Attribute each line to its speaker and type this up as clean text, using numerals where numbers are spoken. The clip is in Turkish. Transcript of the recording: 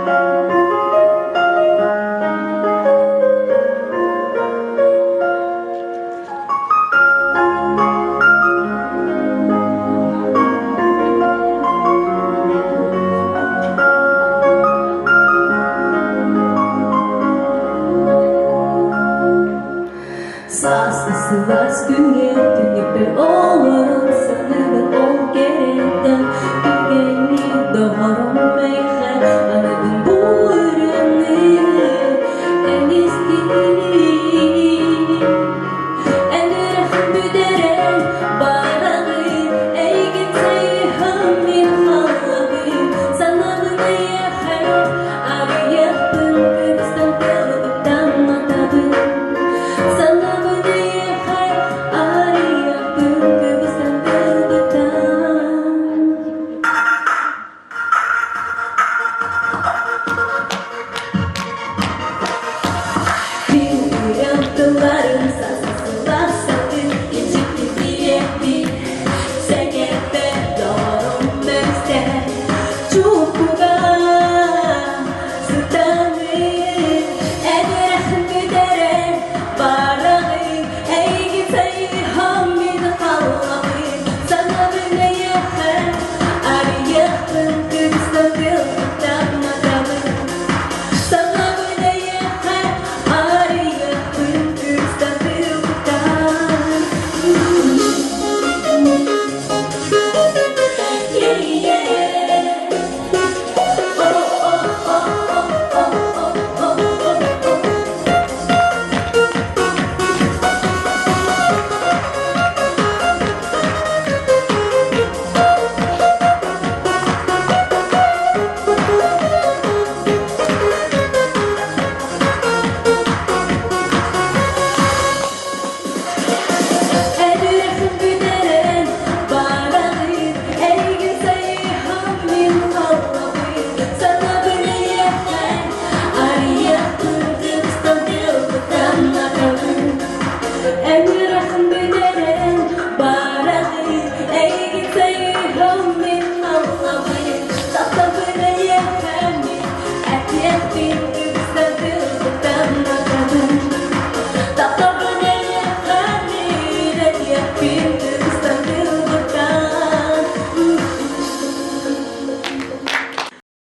Speaker 1: Sas günge tünipe olurum sanırım ol geriden Tügeni doğarum meyhe anladım bu ürünü En istediğini En rahim büderen bağırı Ey gitseyi hamil hallabi Sana bunu yakar arayıp Kıbrıs'tan kırdıktan matadı Sana And